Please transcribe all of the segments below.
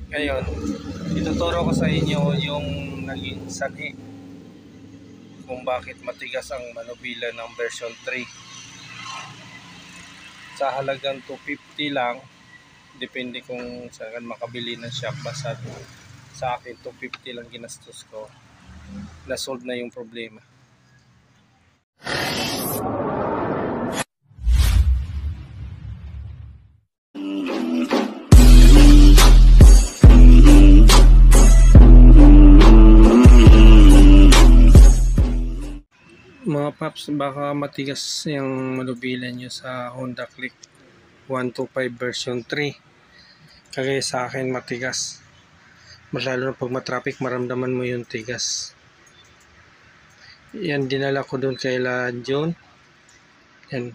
Ngayon, ituturo ko sa inyo yung naging sanhi kung bakit matigas ang manubila ng version 3. Sa halagang 250 lang, depende kung saan makabili ng shock. Basta sa akin 250 lang ginastos ko, na-solve na yung problema. Mga paps, baka matigas yung manubila nyo sa Honda Click 125 version 3. Kagaya sa akin matigas. Lalo na pag matraffic, maramdaman mo yung tigas. Yan, dinala ko doon kay La John. Yan,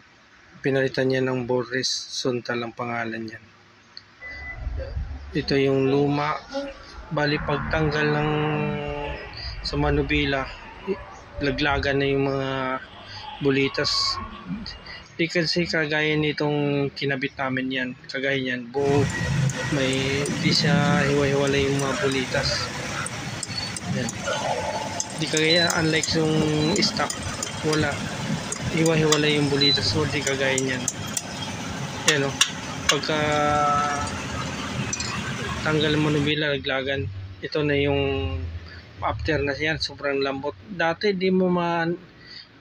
pinalitan niya ng Boris Suntal ang pangalan yan. Ito yung luma. Bali pagtanggal ng sa manubila, laglagan na yung mga bulitas. Di kasi kagaya nitong kinabit namin yan, kagaya yan buo, may di siya hiwa-hiwalay yung mga bulitas. Yan. Di kagaya, unlike yung stock, wala, hiwa-hiwalay yung bulitas. So di kagaya yan. Yan o, pagka tanggal mo manubila, laglagan, ito na yung after na yan, sobrang lambot. Dati di mo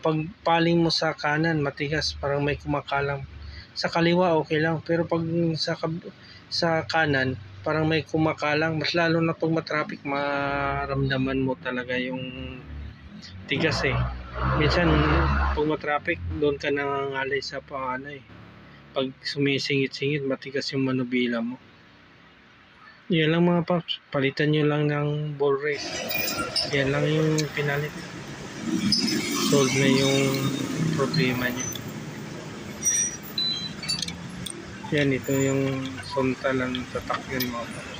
pagpaling mo sa kanan matigas, parang may kumakalam. Sa kaliwa okay lang, pero pag sa kanan parang may kumakalang. Mas lalo na pag matraffic, maramdaman mo talaga yung tigas eh. Minsan pag matraffic, doon ka nangangalay sa paano eh. Pag sumisingit-singit, matigas yung manubila mo. Yan lang mga paps, palitan nyo lang ng ball race. Yan lang yung pinalit. Solve na yung problema nyo. Yan, ito yung suntal ng tatak yun mga paps.